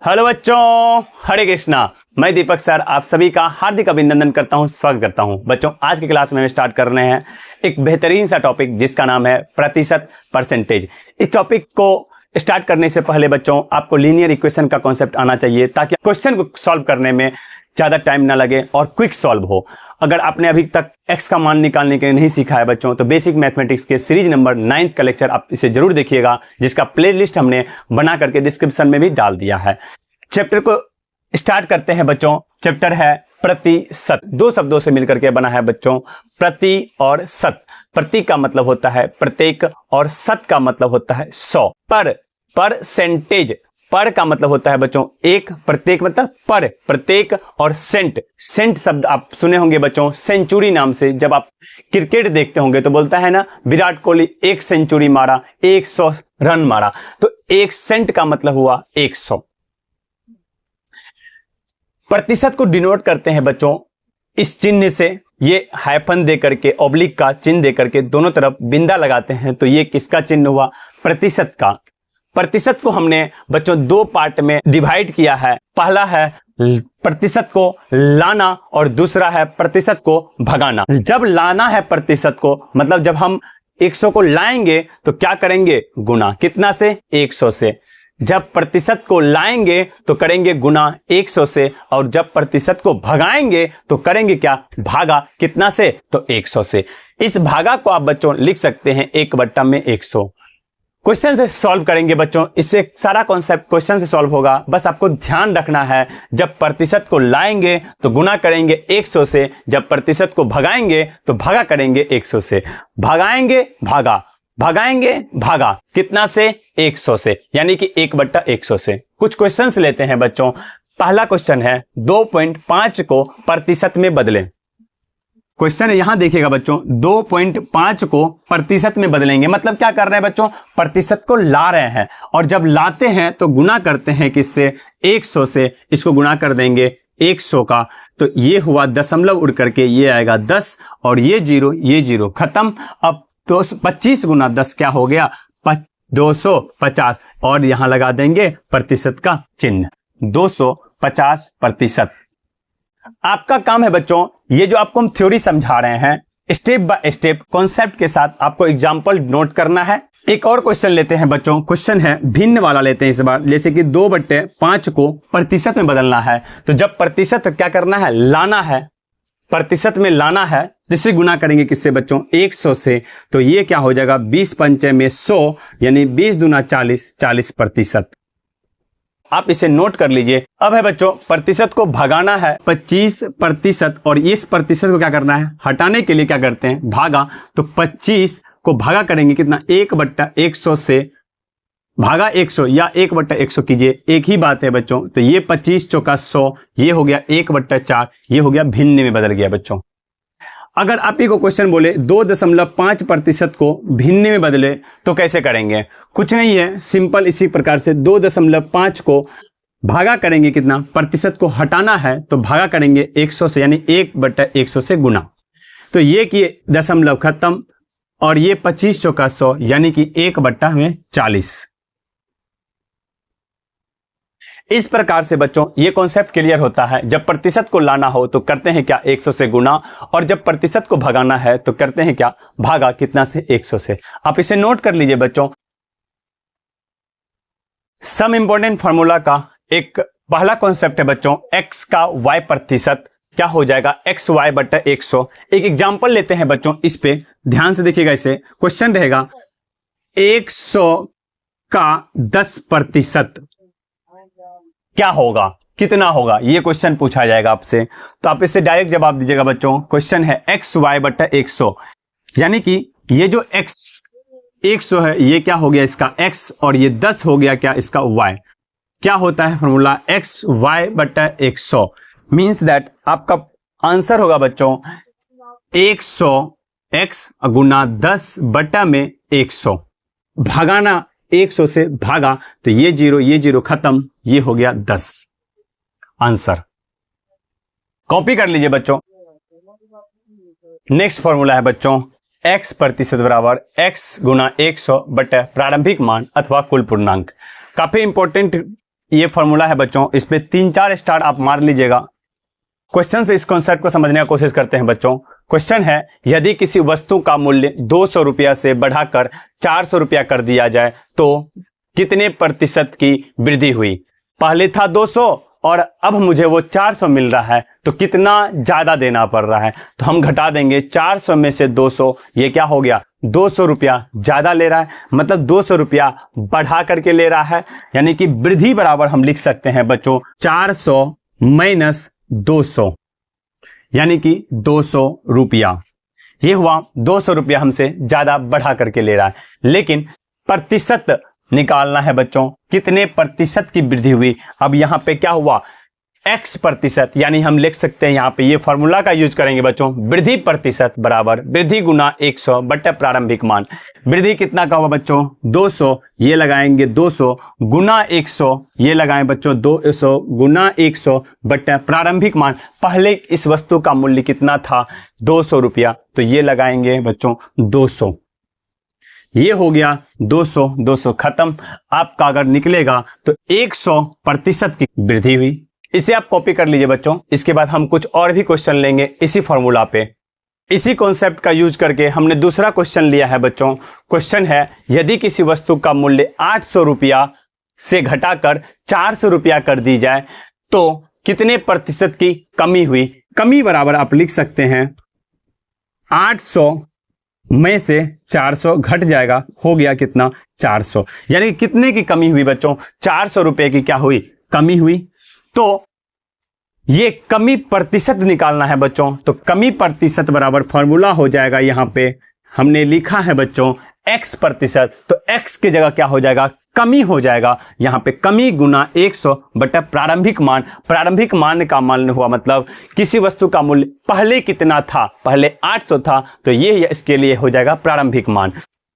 Hello बच्चों, हरे कृष्णा। मैं दीपक sir आप सभी का हार्दिक अभिनंदन करता हूं, स्वागत करता हूं। बच्चों, आज की क्लास में हम स्टार्ट कर रहे हैं एक बेहतरीन सा टॉपिक जिसका नाम है प्रतिशत, परसेंटेज। इस टॉपिक को स्टार्ट करने से पहले बच्चों आपको लीनियर इक्वेशन का कॉन्सेप्ट आना चाहिए ताकि क्वेश्चन को सॉल्व करने में ज्यादा टाइम ना लगे और क्विक सॉल्व हो। अगर आपने अभी तक x का मान निकालने के लिए नहीं सीखा है बच्चों, तो बेसिक मैथमेटिक्स के सीरीज नंबर 9 का लेक्चर आप इसे जरूर देखिएगा, जिसका प्लेलिस्ट हमने बना करके डिस्क्रिप्शन में भी डाल दिया है। चैप्टर को स्टार्ट करते हैं बच्चों। चैप्टर है प्रतिशत। दो शब्दों से मिलकर के बना है बच्चों, प्रति और शत। प्रति का मतलब होता है प्रत्येक और शत का मतलब होता है 100। परसेंटेज, पर का मतलब होता है बच्चों एक, प्रत्येक मतलब पर, प्रत्येक, और सेंट। सेंट शब्द आप सुने होंगे बच्चों सेंचुरी नाम से। जब आप क्रिकेट देखते होंगे तो बोलता है ना, विराट कोहली 1 सेंचुरी मारा, 100 रन मारा, तो 1 सेंट का मतलब हुआ 100। प्रतिशत को डिनोट करते हैं बच्चों इस चिन्ह से। ये हाइफन दे करके, ऑब्लिक का चिन्ह दे करके दोनों तरफ बिंदा लगाते हैं, तो ये किसका चिन्ह हुआ? प्रतिशत का। प्रतिशत को हमने बच्चों दो पार्ट में डिवाइड किया है। पहला है प्रतिशत को लाना और दूसरा है प्रतिशत को भगाना। जब लाना है प्रतिशत को, मतलब जब हम 100 को लाएंगे तो क्या करेंगे? गुना। कितना से? 100 से। जब प्रतिशत को लाएंगे तो करेंगे गुना 100 से, और जब प्रतिशत को भगाएंगे तो करेंगे क्या? भागा। कितना से? तो 100 से। इस भागा को आप बच्चों लिख सकते हैं 1/100। क्वेश्चन से सॉल्व करेंगे बच्चों, इससे सारा कॉन्सेप्ट क्वेश्चन से सॉल्व होगा। बस आपको ध्यान रखना है, जब प्रतिशत को लाएंगे तो गुना करेंगे 100 से, जब प्रतिशत को भगाएंगे तो भागा करेंगे 100 से। भगाएंगे भागा, भगाएंगे भागा। कितना से? 100 से, यानी कि 1/100 से। कुछ क्वेश्चंस लेते हैं बच्चों। पहला क्वेश्चन है 2.5 को प्रतिशत में बदलें। क्वेश्चन यहां देखिएगा बच्चों, 2.5 को प्रतिशत में बदलेंगे, मतलब क्या कर रहे हैं बच्चों? प्रतिशत को ला रहे हैं, और जब लाते हैं तो गुना करते हैं किससे? 100 से। इसको गुना कर देंगे 100 का, तो ये हुआ दशमलव उड़ करके ये आएगा 10, और ये जीरो खत्म। अब 25 गुना 10 क्या हो गया? 250, और यहां लगा देंगे प्रतिशत का चिन्ह, 250%। आपका काम है बच्चों, ये जो आपको हम थ्योरी समझा रहे हैं, स्टेप बाय स्टेप कॉन्सेप्ट के साथ आपको एग्जाम्पल नोट करना है। एक और क्वेश्चन लेते हैं बच्चों। क्वेश्चन है भिन्न वाला लेते हैं इस बार, जैसे कि 2/5 को प्रतिशत में बदलना है। तो जब प्रतिशत क्या करना है? लाना है, प्रतिशत में लाना है, जिससे गुना करेंगे किससे बच्चों? 100 से। तो ये क्या हो जाएगा? 20×5 में 100, यानी 20 दूना 40, 40%। आप इसे नोट कर लीजिए। अब है बच्चों प्रतिशत को भगाना है 25%, और इस प्रतिशत को क्या करना है? हटाने के लिए क्या करते हैं? भागा। तो 25 को भागा करेंगे कितना? 1/100 से। भागा 100 या 1/100 कीजिए, एक ही बात है बच्चों। तो ये 25 चौका 100, ये हो गया 1/4, ये हो गया भिन्न में बदल गया बच्चों। अगर आप ही को क्वेश्चन बोले 2.5% को भिन्न में बदले तो कैसे करेंगे? कुछ नहीं है, सिंपल इसी प्रकार से 2.5 को भागा करेंगे कितना? प्रतिशत को हटाना है तो भागा करेंगे 100 से, यानी 1/100 से गुना। तो ये किए दशमलव खत्म, और ये 25 चौका 100, यानी कि 1/40। इस प्रकार से बच्चों ये कॉन्सेप्ट क्लियर होता है। जब प्रतिशत को लाना हो तो करते हैं क्या? 100 से गुना, और जब प्रतिशत को भगाना है तो करते हैं क्या? भागा। कितना से? 100 से। आप इसे नोट कर लीजिए बच्चों। सम इंपॉर्टेंट फार्मूला का एक पहला कॉन्सेप्ट है बच्चों, x का y प्रतिशत क्या हो जाएगा? xy/100। एक एग्जाम्पल लेते हैं बच्चों, इस पे ध्यान से देखिएगा। इसे क्वेश्चन रहेगा 100 का 10% क्या होगा? कितना होगा? ये क्वेश्चन पूछा जाएगा आपसे, तो आप इससे डायरेक्ट जवाब दीजिएगा बच्चों। क्वेश्चन है xy/100, यानी कि ये जो x 100 है, ये क्या हो गया? इसका x, और ये 10 हो गया क्या? इसका y। क्या होता है फॉर्मूला? xy/100 मीन्स दैट आपका आंसर होगा बच्चों 100x गुना 10/100। भगाना 100 से, भागा, तो ये जीरो खत्म, ये हो गया 10 आंसर। कॉपी कर लीजिए बच्चों। नेक्स्ट फॉर्मूला है बच्चों x प्रतिशत बराबर x गुना 100 बटा प्रारंभिक मान अथवा कुल पूर्णांक। काफी इंपॉर्टेंट ये फॉर्मूला है बच्चों, इस पे 3-4 स्टार आप मार लीजिएगा। क्वेश्चन से इस कॉन्सेप्ट को समझने की कोशिश करते हैं बच्चों। क्वेश्चन है, यदि किसी वस्तु का मूल्य 200 रुपया से बढ़ाकर 400 रुपया कर दिया जाए तो कितने प्रतिशत की वृद्धि हुई। पहले था 200 और अब मुझे वो 400 मिल रहा है, तो कितना ज्यादा देना पड़ रहा है। तो हम घटा देंगे 400 में से 200, ये क्या हो गया, 200 रुपया ज्यादा ले रहा है, मतलब 200 रुपया बढ़ा करके ले रहा है। यानी कि वृद्धि बराबर हम लिख सकते हैं बच्चों 400 माइनस 200, यानी कि 200 रुपया। ये हुआ 200 रुपया हमसे ज्यादा बढ़ा करके ले रहा है। लेकिन प्रतिशत निकालना है बच्चों, कितने प्रतिशत की वृद्धि हुई। अब यहां पे क्या हुआ, x प्रतिशत, यानी हम लिख सकते हैं यहां पे ये फॉर्मूला का यूज करेंगे बच्चों, वृद्धि प्रतिशत बराबर वृद्धि गुना 100 बटा प्रारंभिक मान। वृद्धि कितना का हुआ बच्चों, 200, ये लगाएंगे 200 गुना 100, ये लगाएं बच्चों 200 गुना 100 बटा प्रारंभिक मान। पहले इस वस्तु का मूल्य कितना था, 200 रुपया, तो ये लगाएंगे बच्चों 200, ये हो गया 200, 200 खत्म। आपका अगर निकलेगा तो 100% की वृद्धि हुई। इसे आप कॉपी कर लीजिए बच्चों। इसके बाद हम कुछ और भी क्वेश्चन लेंगे इसी फॉर्मूला पे। इसी कॉन्सेप्ट का यूज करके हमने दूसरा क्वेश्चन लिया है बच्चों। क्वेश्चन है, यदि किसी वस्तु का मूल्य 800 रुपया से घटाकर 400 रुपया कर दी जाए तो कितने प्रतिशत की कमी हुई। कमी बराबर आप लिख सकते हैं 800 में से 400 घट जाएगा, हो गया कितना, 400। यानी कितने की कमी हुई बच्चों, 400 रुपए की क्या हुई, कमी हुई। तो ये कमी प्रतिशत निकालना है बच्चों, तो कमी प्रतिशत बराबर फॉर्मूला हो जाएगा, यहां पे हमने लिखा है बच्चों x प्रतिशत, तो x की जगह क्या हो जाएगा, कमी हो जाएगा। यहां पे कमी गुना 100 बटा प्रारंभिक मान। प्रारंभिक मान का मान हुआ मतलब किसी वस्तु का मूल्य पहले कितना था, पहले 800 था, तो ये इसके लिए हो जाएगा प्रारंभिक मान।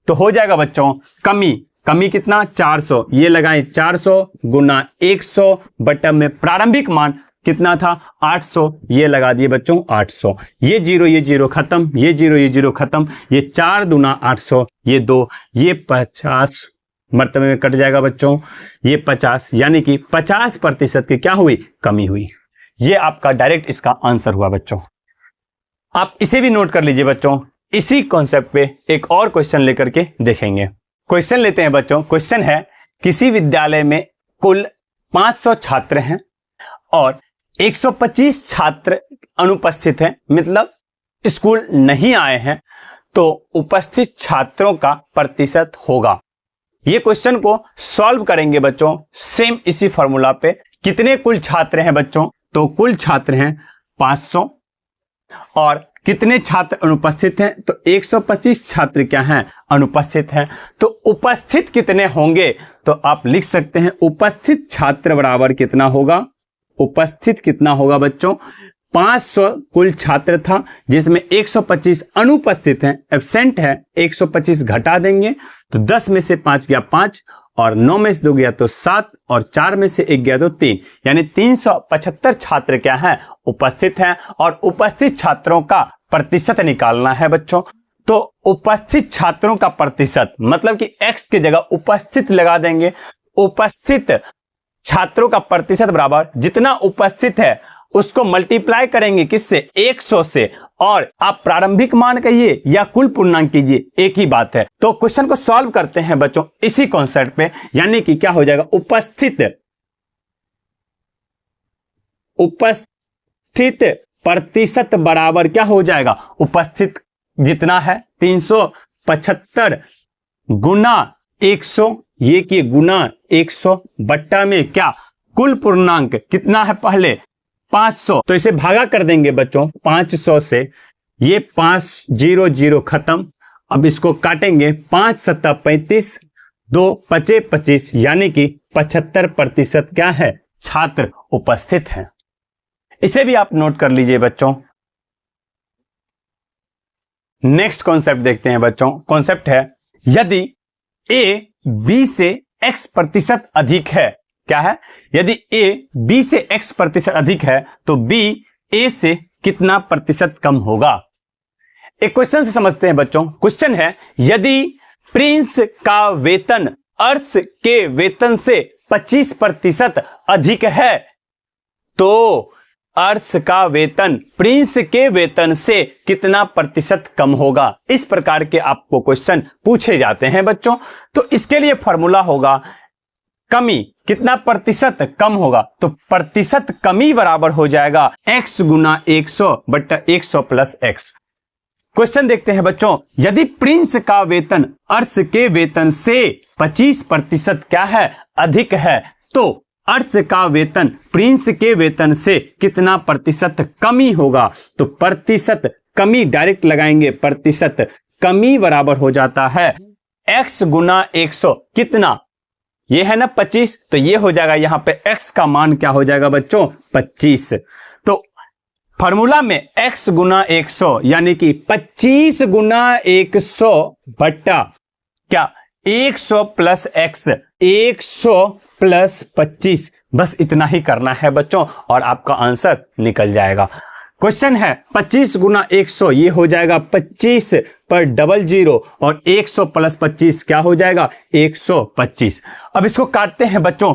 तो हो जाएगा बच्चों कमी, कमी कितना 400, ये लगाएं 400 गुना 100 बटा में प्रारंभिक मान कितना था 800, ये लगा दिए बच्चों 800। ये जीरो खत्म, ये जीरो खत्म, ये 4 दूना 800, ये 2, ये 50 मर्तबे में कट जाएगा बच्चों, ये 50, यानी कि 50% की क्या हुई, कमी हुई। ये आपका डायरेक्ट इसका आंसर हुआ बच्चों। आप इसे भी नोट कर लीजिए बच्चों। इसी कॉन्सेप्ट पे एक और क्वेश्चन लेकर के देखेंगे। क्वेश्चन लेते हैं बच्चों। क्वेश्चन है, किसी विद्यालय में कुल 500 छात्र हैं और 125 छात्र अनुपस्थित हैं, मतलब स्कूल नहीं आए हैं, तो उपस्थित छात्रों का प्रतिशत होगा। ये क्वेश्चन को सॉल्व करेंगे बच्चों सेम इसी फॉर्मूला पे। कितने कुल छात्र हैं बच्चों, तो कुल छात्र हैं 500 और कितने छात्र अनुपस्थित हैं, तो 125 छात्र क्या हैं, अनुपस्थित हैं। तो उपस्थित कितने होंगे, तो आप लिख सकते हैं उपस्थित छात्र बराबर कितना होगा, उपस्थित कितना होगा बच्चों, 500 कुल छात्र था जिसमें 125 अनुपस्थित हैं, एब्सेंट है, 125 घटा देंगे तो 10 में से 5 गया 5 और 9 में से 2 गया तो 7 और 4 में से 1 गया तो 3, यानी 375 छात्र क्या है, उपस्थित हैं। और उपस्थित छात्रों का प्रतिशत निकालना है बच्चों। तो उपस्थित छात्रों का प्रतिशत मतलब कि x की जगह उपस्थित लगा देंगे। उपस्थित छात्रों का प्रतिशत बराबर जितना उपस्थित है उसको मल्टीप्लाई करेंगे किससे, 100 से, और आप प्रारंभिक मान कहिए या कुल पूर्णांक कीजिए, एक ही बात है। तो क्वेश्चन को सॉल्व करते हैं बच्चों इसी कॉन्सेप्ट पे, यानी कि क्या हो जाएगा, उपस्थित प्रतिशत बराबर क्या हो जाएगा, उपस्थित जितना है 375 गुना 100, ये कि गुना 100 बट्टा में क्या, कुल पूर्णांक कितना है, पहले 500, तो इसे भागा कर देंगे बच्चों 500 से, ये 5 0 खत्म। अब इसको काटेंगे 5 7 35, 2 5 25, यानी कि 75% क्या है, छात्र उपस्थित हैं। इसे भी आप नोट कर लीजिए बच्चों। नेक्स्ट कॉन्सेप्ट देखते हैं बच्चों। कॉन्सेप्ट है, यदि a b से x प्रतिशत अधिक है, क्या है, यदि a b से x प्रतिशत अधिक है तो b a से कितना प्रतिशत कम होगा। एक क्वेश्चन से समझते हैं बच्चों। क्वेश्चन है, यदि प्रिंस का वेतन अर्श के वेतन से 25% अधिक है तो अर्श का वेतन प्रिंस के वेतन से कितना प्रतिशत कम होगा। इस प्रकार के आपको क्वेश्चन पूछे जाते हैं बच्चों। तो इसके लिए फॉर्मूला होगा कमी, कितना प्रतिशत कम होगा, तो प्रतिशत कमी बराबर हो जाएगा x गुना 100 बटा 100 प्लस x। क्वेश्चन देखते हैं बच्चों, यदि प्रिंस का वेतन अर्श के वेतन से 25% क्या है, अधिक है, तो अर्श का वेतन प्रिंस के वेतन से कितना प्रतिशत कमी होगा। तो प्रतिशत कमी डायरेक्ट लगाएंगे, प्रतिशत कमी बराबर हो जाता है x गुना 100, कितना, ये है ना 25, तो ये हो जाएगा यहां पे x का मान क्या हो जाएगा बच्चों, 25। तो फॉर्मूला में x गुना 100 यानी कि 25 गुना 100 बट्टा क्या 100 प्लस x, 100 प्लस 25, बस इतना ही करना है बच्चों और आपका आंसर निकल जाएगा। क्वेश्चन है 25 गुना 100, ये हो जाएगा 25 पर 00 और 100 प्लस 25 क्या हो जाएगा 125। अब इसको काटते हैं बच्चों,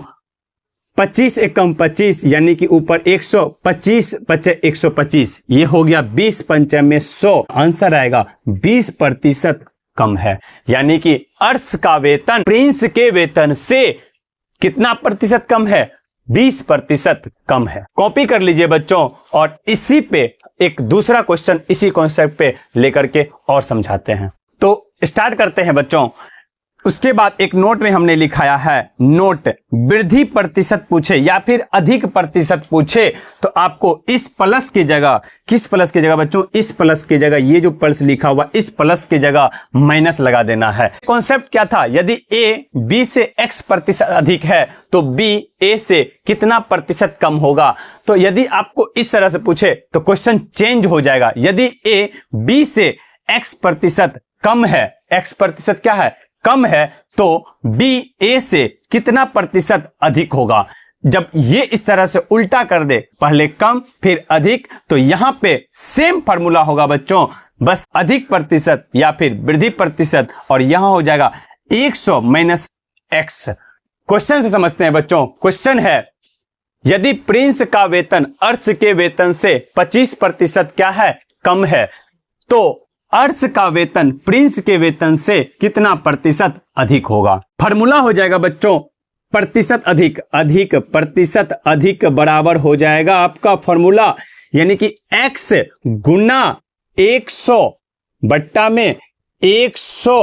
25 एकम 25 यानी कि ऊपर 100, 25 बचे 125, ये हो गया 20 पंचे में 100, आंसर आएगा 20% कम है। यानी कि अर्श का वेतन प्रिंस के वेतन से कितना प्रतिशत कम है, 20% कम है। कॉपी कर लीजिए बच्चों और इसी पे एक दूसरा क्वेश्चन इसी कॉन्सेप्ट पे लेकर के और समझाते हैं। तो स्टार्ट करते हैं बच्चों। उसके बाद एक नोट में हमने लिखाया है, नोट वृद्धि प्रतिशत पूछे या फिर अधिक प्रतिशत पूछे तो आपको इस प्लस की जगह, किस प्लस की जगह बच्चों, इस प्लस की जगह, ये जो प्लस लिखा हुआ इस प्लस की जगह माइनस लगा देना है। कॉन्सेप्ट क्या था, यदि a b से x प्रतिशत अधिक है तो b a से कितना प्रतिशत कम होगा। तो यदि आपको इस तरह से पूछे तो क्वेश्चन चेंज हो जाएगा। यदि a b से x प्रतिशत कम है, x प्रतिशत क्या है, कम है, तो b a से कितना प्रतिशत अधिक होगा। जब ये इस तरह से उल्टा कर दे, पहले कम फिर अधिक, तो यहां पे सेम फार्मूला होगा बच्चों, बस अधिक प्रतिशत या फिर वृद्धि प्रतिशत, और यहां हो जाएगा 100 माइनस x। क्वेश्चन से समझते हैं बच्चों। क्वेश्चन है यदि प्रिंस का वेतन अर्श के वेतन से 25% क्या है, कम है, तो अर्श का वेतन प्रिंस के वेतन से कितना प्रतिशत अधिक होगा। फार्मूला हो जाएगा बच्चों प्रतिशत अधिक, अधिक प्रतिशत अधिक बराबर हो जाएगा आपका फार्मूला, यानी कि x गुना 100 बट्टा में 100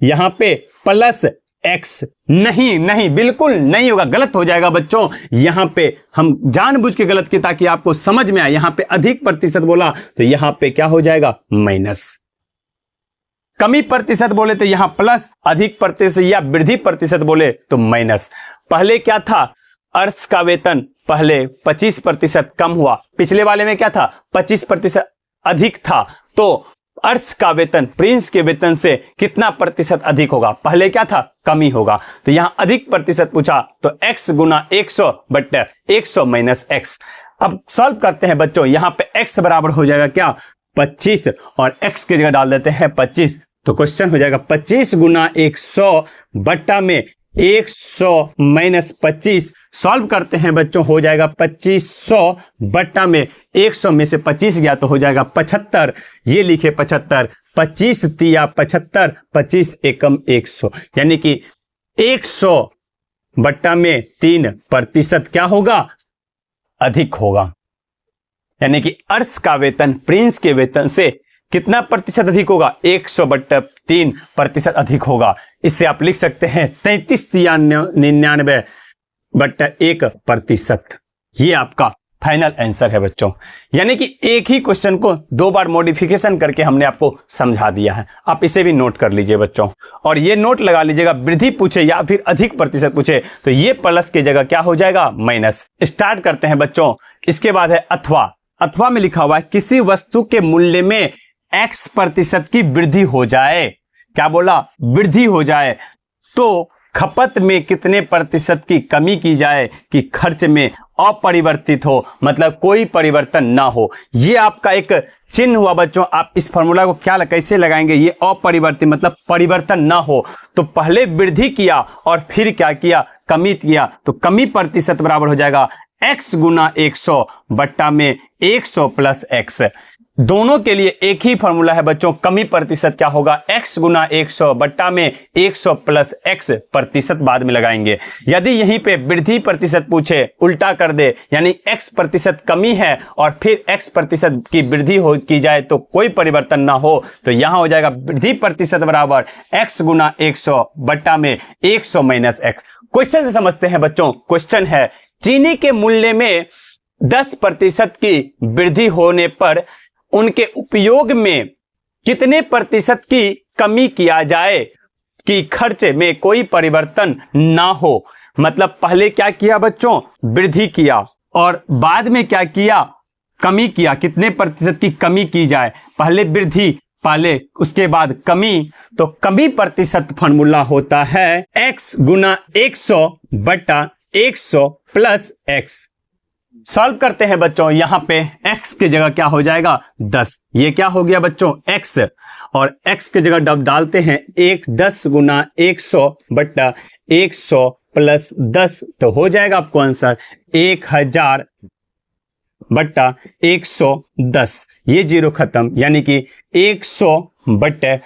यहां पे प्लस x। नहीं, बिल्कुल नहीं होगा, गलत हो जाएगा बच्चों। यहां पे हम जानबूझ के गलत की ताकि आपको समझ में आए। यहां पे अधिक प्रतिशत बोला तो यहां पे क्या हो जाएगा, माइनस। कमी प्रतिशत बोले तो यहां प्लस, अधिक प्रतिशत या वृद्धि प्रतिशत बोले तो माइनस। पहले क्या था, अर्श का वेतन पहले 25% कम हुआ, पिछले वाले में क्या था 25% अधिक था, तो अर्श का वेतन प्रिंस के वेतन से कितना प्रतिशत अधिक होगा। पहले क्या था, कमी होगा, तो यहां अधिक प्रतिशत पूछा तो x गुना 100 बटे 100 माइनस x। अब सॉल्व करते हैं बच्चों, यहां पे x बराबर हो जाएगा क्या 25 और x की जगह डाल देते हैं 25, तो क्वेश्चन हो जाएगा 25 गुना 100 बट्टा में 100 माइनस 25। सॉल्व करते हैं बच्चों, हो जाएगा 2500 बट्टा में 100 में से 25 गया तो हो जाएगा 75। ये लिखे 75, 25 तिया 75, 25 एकम 100, यानी कि 100 बट्टा में 3% क्या होगा, अधिक होगा। यानी कि अर्श का वेतन प्रिंस के वेतन से कितना प्रतिशत अधिक होगा, 100 बट्टा 3% अधिक होगा। इससे आप लिख सकते हैं 33 तिया 99 बट्टा 1%। ये आपका फाइनल आंसर है बच्चों। यानी कि एक ही क्वेश्चन को 2 बार मॉडिफिकेशन करके हमने आपको समझा दिया है। आप इसे भी नोट कर लीजिए बच्चों, और ये नोट लगा लीजिएगा, वृद्धि पूछे या फिर अधिक प्रतिशत पूछे तो ये प्लस की जगह क्या हो जाएगा, माइनस। स्टार्ट करते हैं बच्चों। इसके बाद है अथवा। अथवा में लिखा हुआ है किसी वस्तु के मूल्य में x% की वृद्धि हो जाए। क्या बोला, वृद्धि हो जाए, तो खपत में कितने प्रतिशत की कमी की जाए कि खर्च में अपरिवर्तित हो, मतलब कोई परिवर्तन ना हो। ये आपका एक चिन्ह हुआ बच्चों, आप इस फॉर्मूला को क्या कैसे लगाएंगे, ये अपरिवर्तित मतलब परिवर्तन ना हो, तो पहले वृद्धि किया और फिर क्या किया, कमी किया, तो कमी प्रतिशत बराबर हो जाएगा x गुना 100 बट्टा में 100 प्लस x। दोनों के लिए एक ही फॉर्मूला है बच्चों, कमी प्रतिशत क्या होगा, x गुना 100 बट्टा में 100 प्लस x, प्रतिशत बाद में लगाएंगे। यदि यहीं पे वृद्धि प्रतिशत पूछे, उल्टा कर दे, यानी x प्रतिशत कमी है और फिर x प्रतिशत की वृद्धि हो की जाए तो कोई परिवर्तन ना हो, तो यहां हो जाएगा वृद्धि प्रतिशत बराबर x गुना 100 बट्टा में 100 माइनस x। क्वेश्चन से समझते हैं बच्चों। क्वेश्चन है, चीनी के मूल्य में 10% की वृद्धि होने पर उनके उपयोग में कितने प्रतिशत की कमी किया जाए कि खर्च में कोई परिवर्तन ना हो। मतलब पहले क्या किया बच्चों, वृद्धि किया और बाद में क्या किया, कमी किया, कितने प्रतिशत की कमी की जाए, पहले वृद्धि पहले उसके बाद कमी, तो कमी प्रतिशत फॉर्मूला होता है x गुना 100 बटा 100 प्लस x। सॉल्व करते हैं बच्चों, यहां पे x की जगह क्या हो जाएगा 10, ये क्या हो गया बच्चों x, और x की जगह जब डालते हैं 10 गुना 100 बट्टा 100 प्लस 10, तो हो जाएगा आपको आंसर 1000 बट्टा 110, ये जीरो खत्म, यानी कि 100 बट्टे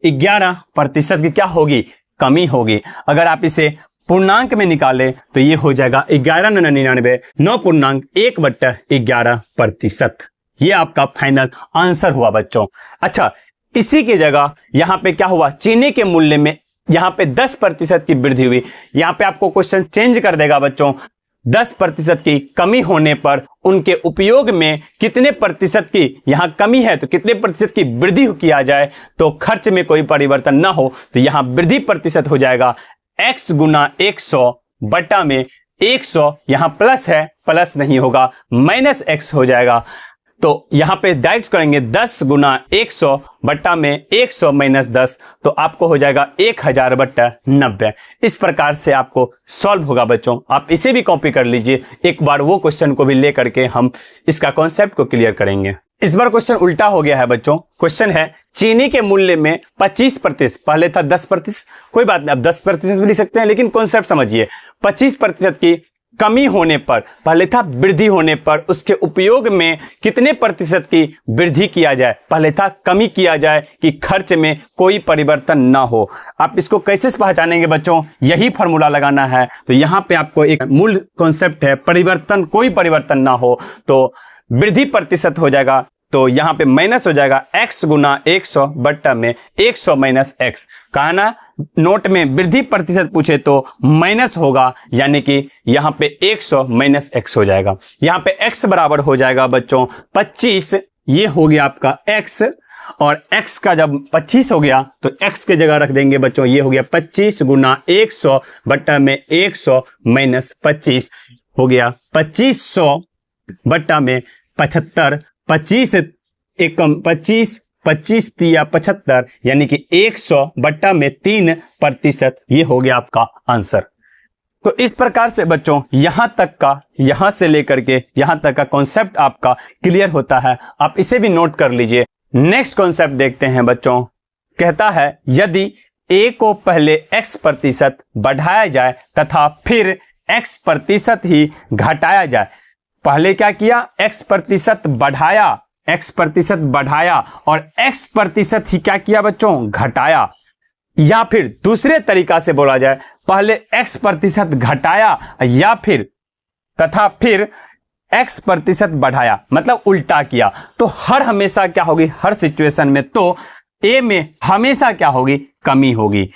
11% की क्या होगी, कमी होगी। अगर आप इसे पूर्णांक में निकाले तो ये हो जाएगा 1199 9.1 बट्टा 11%। ये आपका फाइनल आंसर हुआ बच्चों। अच्छा, इसी की जगह यहां पे क्या हुआ, चीनी के मूल्य में यहां पे 10% की वृद्धि हुई। यहां पे आपको क्वेश्चन चेंज कर देगा बच्चों, 10% की कमी होने पर उनके उपयोग में कितने प्रतिशत की यहां कमी है, तो कितने प्रतिशत की वृद्धि किया जाए तो खर्च में कोई परिवर्तन ना हो, तो यहां वृद्धि प्रतिशत हो जाएगा x गुना 100 बटा में 100, यहां प्लस है, प्लस नहीं होगा, माइनस x हो जाएगा। तो यहां पे डायरेक्ट करेंगे 10 गुना 100 बट्टा में 100 माइनस 10, तो आपको हो जाएगा 1000 बट्टा 90। इस प्रकार से आपको सॉल्व होगा बच्चों। आप इसे भी कॉपी कर लीजिए, एक बार वो क्वेश्चन को भी लेकर के हम इसका कॉन्सेप्ट को क्लियर करेंगे। इस बार क्वेश्चन उल्टा हो गया है बच्चों। क्वेश्चन है, चीनी के मूल्य में 25%, पहले था 10%, कोई बात नहीं, अब 10% भी लिख सकते हैं, लेकिन कॉन्सेप्ट समझिए। 25% की कमी होने पर, पहले था वृद्धि होने पर, उसके उपयोग में कितने प्रतिशत की वृद्धि किया जाए, पहले था कमी किया जाए कि खर्च में कोई परिवर्तन ना हो। आप इसको कैसे पहचानेंगे बच्चों, यही फॉर्मूला लगाना है। तो यहां पे आपको एक मूल कॉन्सेप्ट है, परिवर्तन, कोई परिवर्तन ना हो, तो वृद्धि प्रतिशत हो जाएगा, तो यहां पे माइनस हो जाएगा x गुना 100 बट्टा में 100 माइनस x। कहा ना नोट में वृद्धि प्रतिशत पूछे तो माइनस होगा, यानी कि यहां पे 100 माइनस x हो जाएगा। यहां पे x बराबर हो जाएगा बच्चों 25, ये हो गया आपका x, और x का जब 25 हो गया तो x के जगह रख देंगे बच्चों, ये हो गया 25 गुना 100 बट्टा में 100 माइनस 25, हो गया 2500 बट्टा में 75, 25 एकम 25, 25 तिया 75, यानी कि 100 बट्टा में 3%, ये हो गया आपका आंसर। तो इस प्रकार से बच्चों यहां तक का, यहां से लेकर के यहां तक का कॉन्सेप्ट आपका क्लियर होता है। आप इसे भी नोट कर लीजिए। नेक्स्ट कॉन्सेप्ट देखते हैं बच्चों। कहता है, यदि a को पहले x% बढ़ाया जाए तथा फिर x% ही घटाया जाए, पहले क्या किया, x% बढ़ाया, x% बढ़ाया और x% ही क्या किया बच्चों, घटाया। या फिर दूसरे तरीका से बोला जाए, पहले x% घटाया या फिर तथा फिर x% बढ़ाया, मतलब उल्टा किया, तो हर हमेशा क्या होगी, हर सिचुएशन में तो a में हमेशा क्या होगी, कमी होगी।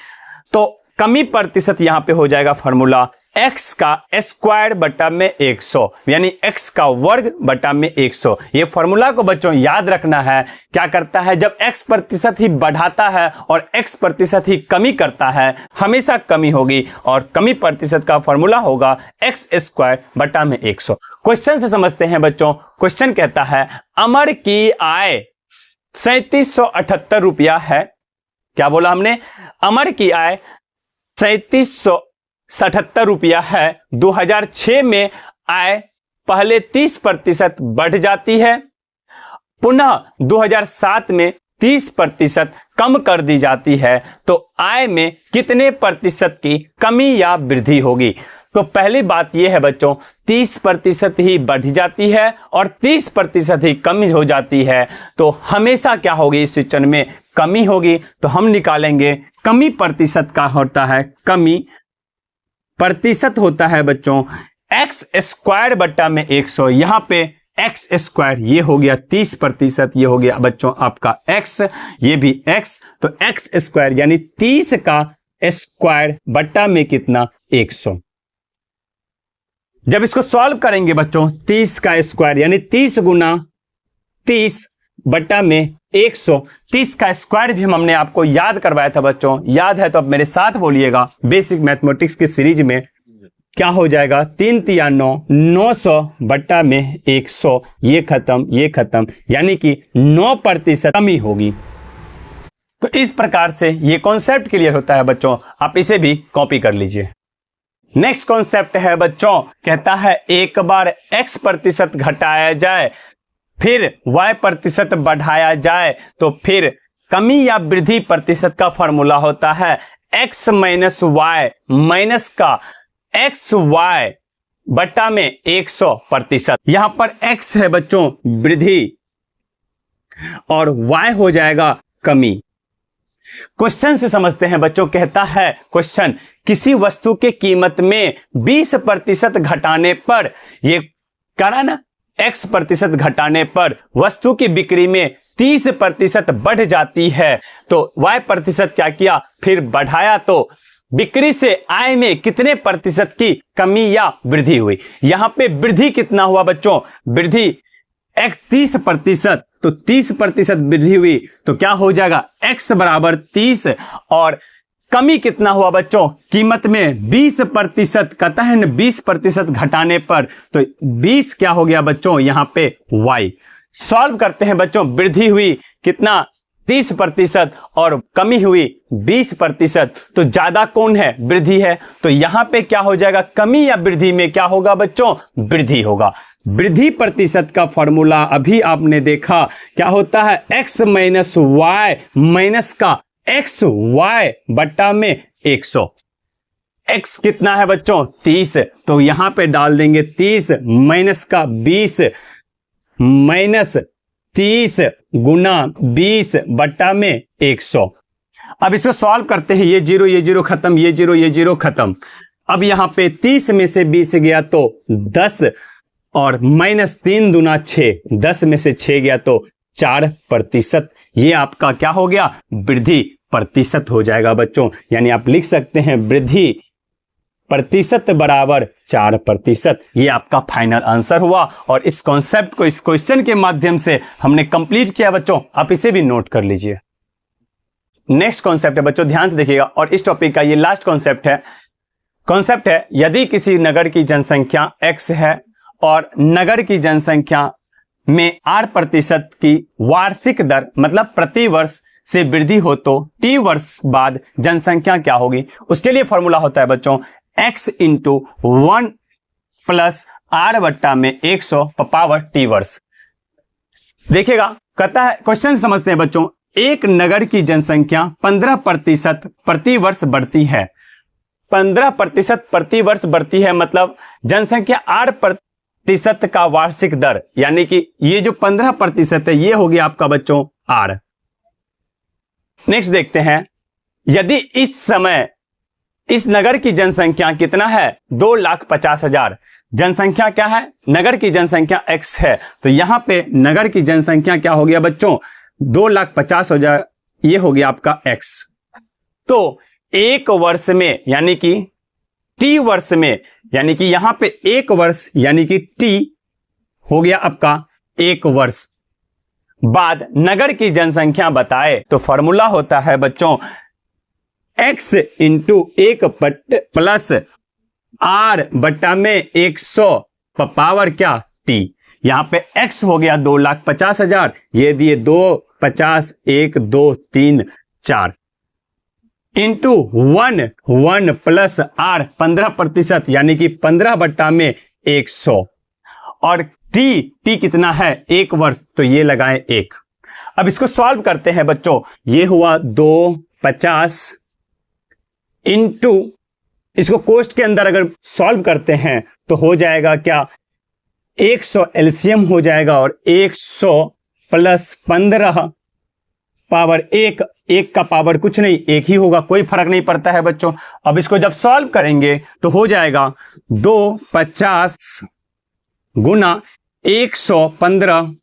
तो कमी प्रतिशत यहां पे हो जाएगा फॉर्मूला x का स्क्वायर बटा में 100, यानी x का वर्ग बटा में 100। ये फॉर्मूला को बच्चों याद रखना है। क्या करता है, जब x% ही बढ़ाता है और x% ही कमी करता है, हमेशा कमी होगी, और कमी प्रतिशत का फॉर्मूला होगा x स्क्वायर बटा में 100। क्वेश्चन से समझते हैं बच्चों। क्वेश्चन कहता है, अमर की आय 3778 रुपया है। क्या बोला हमने, अमर की आय 3778 रुपया है। 2006 में आय पहले 30% बढ़ जाती है पुनः 2007 में 30% कम कर दी जाती है, तो आय में कितने प्रतिशत की कमी या वृद्धि होगी? तो पहली बात यह है बच्चों, 30% ही बढ़ जाती है और 30% ही कमी हो जाती है, तो हमेशा क्या होगी? इस सिस्टम में कमी होगी। तो हम निकालेंगे कमी प्रतिशत का होता है, कमी प्रतिशत होता है बच्चों एक्स स्क्वायर बट्टा में 100। यहां पे एक्स स्क्वायर ये हो गया 30%, ये हो गया बच्चों आपका एक्स, ये भी एक्स, तो एक्स स्क्वायर यानी 30 का स्क्वायर बट्टा में कितना? 100। जब इसको सॉल्व करेंगे बच्चों, 30 का स्क्वायर यानी 30 गुना 30 बट्टा में 100, 30 का स्क्वायर भी हमने आपको याद करवाया था बच्चों, याद है तो अब मेरे साथ बोलिएगा। बेसिक मैथमेटिक्स की सीरीज में क्या हो जाएगा? 3 तिया 9, 900 बट्टा में 100, ये खत्म, यानी कि 9% कमी होगी। तो इस प्रकार से ये कॉन्सेप्ट क्लियर होता है बच्चों, आप इसे भी कॉपी कर लीजिए। नेक्स्ट कॉन्सेप्ट है बच्चों, कहता है एक बार x% घटाया जाए फिर y% बढ़ाया जाए तो फिर कमी या वृद्धि प्रतिशत का फॉर्मूला होता है x माइनस वाई माइनस का xy बट्टा में 100%। यहां पर x है बच्चों वृद्धि और y हो जाएगा कमी। क्वेश्चन से समझते हैं बच्चों, कहता है क्वेश्चन, किसी वस्तु के कीमत में 20% घटाने पर, ये करा ना, x% घटाने पर वस्तु की बिक्री में 30% बढ़ जाती है, तो y% क्या किया? फिर बढ़ाया, तो बिक्री से आय में कितने प्रतिशत की कमी या वृद्धि हुई? यहां पे वृद्धि कितना हुआ बच्चों? वृद्धि 30%, तो 30% वृद्धि हुई, तो क्या हो जाएगा? x बराबर 30, और कमी कितना हुआ बच्चों? कीमत में 20% कहता है ना, 20% घटाने पर, तो 20 क्या हो गया बच्चों? यहां पे y। सॉल्व करते हैं बच्चों, वृद्धि हुई कितना? 30% और कमी हुई 20%, तो ज्यादा कौन है? वृद्धि है। तो यहां पे क्या हो जाएगा? कमी या वृद्धि में क्या होगा बच्चों? वृद्धि होगा। वृद्धि प्रतिशत का फॉर्मूला अभी आपने देखा, क्या होता है? x माइनस वाई माइनस का xy बट्टा में 100। x कितना है बच्चों? 30, तो यहां पे डाल देंगे 30 माइनस का 20 माइनस 30 गुना 20 बट्टा में 100। अब इसको सॉल्व करते हैं, ये जीरो खत्म, ये जीरो खत्म। अब यहां पे 30 में से 20 गया तो 10, और माइनस 3 दूना 6, 10 में से 6 गया तो 4%। ये आपका क्या हो गया? वृद्धि प्रतिशत हो जाएगा बच्चों। यानी आप लिख सकते हैं वृद्धि प्रतिशत बराबर 4%। ये आपका फाइनल आंसर हुआ, और इस कॉन्सेप्ट को इस क्वेश्चन के माध्यम से हमने कंप्लीट किया बच्चों, आप इसे भी नोट कर लीजिए। नेक्स्ट कॉन्सेप्ट है बच्चों, ध्यान से देखिएगा, और इस टॉपिक का ये लास्ट कॉन्सेप्ट है, यदि किसी नगर की जनसंख्या x है और नगर की जनसंख्या में 8% की वार्षिक दर, मतलब प्रति वर्ष से वृद्धि हो, तो t वर्ष बाद जनसंख्या क्या होगी? उसके लिए फॉर्मूला होता है बच्चों x इंटू 1 प्लस r बट्टा में 100 पावर t वर्ष। देखिएगा, कहता है, क्वेश्चन समझते हैं बच्चों, एक नगर की जनसंख्या 15% प्रति वर्ष बढ़ती है। 15% प्रति वर्ष बढ़ती है, मतलब जनसंख्या 8% का वार्षिक दर, यानी कि ये जो 15% है ये हो गया आपका बच्चों r। नेक्स्ट देखते हैं, यदि इस समय इस नगर की जनसंख्या कितना है? 2,50,000। जनसंख्या क्या है? नगर की जनसंख्या x है, तो यहां पे नगर की जनसंख्या क्या हो गया बच्चों? 2,50,000, ये हो गया आपका x। तो एक वर्ष में, यानी कि t वर्ष में, यानी कि यहां पे एक वर्ष यानी कि t हो गया आपका एक वर्ष बाद नगर की जनसंख्या बताए, तो फॉर्मूला होता है बच्चों x इंटू 1 प्लस r बट्टा में 100 पावर क्या? t। यहां पे x हो गया 2,50,000, ये दिए 2, 50, 1, 2, 3, 4 इंटू 1 प्लस r 15%, यानी कि 15 बट्टा में 100, और टी कितना है 1 वर्ष, तो ये लगाएं 1। अब इसको सॉल्व करते हैं बच्चों, ये हुआ 250 इंटू, इसको कोष्ट के अंदर अगर सॉल्व करते हैं तो हो जाएगा क्या 100 एलसीएम हो जाएगा और 100 प्लस 15 पावर 1, 1 का पावर कुछ नहीं 1 ही होगा, कोई फर्क नहीं पड़ता है बच्चों। अब इसको जब सॉल्व करेंगे तो हो जाएगा 250 गुना 115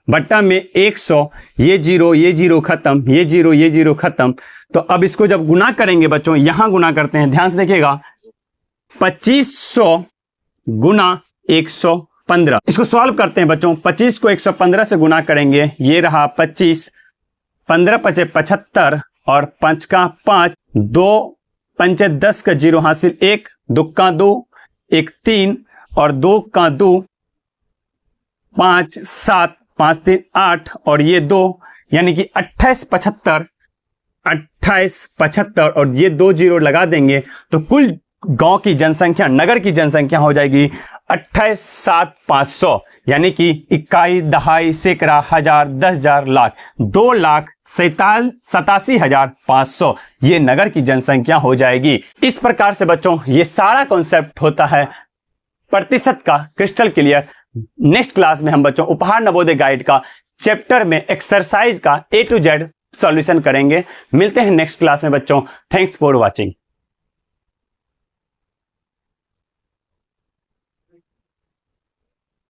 बट्टा में 100, ये जीरो खत्म, ये जीरो खत्म। तो अब इसको जब गुना करेंगे बच्चों, यहां गुना करते हैं, ध्यान से देखिएगा, 2500 गुना 115। इसको सॉल्व करते हैं बच्चों, 25 को 115 से गुना करेंगे, ये रहा 25, 15 पचे 75 और 5 का 5, 2 पंचे 10 का 0 हासिल, 1 दुक्का 2, 1 3 और 2 का 2, 5 7, 5 3 8 और ये 2, यानी कि 2875 और ये 2 जीरो लगा देंगे तो कुल गांव की जनसंख्या, नगर की जनसंख्या हो जाएगी 28,7,500, यानी कि 21, दहाई, सैकड़ा, हजार, 10,000, लाख, 2,87,500 ये नगर की जनसंख्या हो जाएगी। इस प्रकार से बच्चों ये सारा कॉन्सेप्ट होता है प्रतिशत का क्रिस्टल क्लियर। नेक्स्ट क्लास में हम बच्चों उपहार नवोदय गाइड का चैप्टर में एक्सरसाइज का A to Z सॉल्यूशन करेंगे। मिलते हैं नेक्स्ट क्लास में बच्चों। Thanks for watching.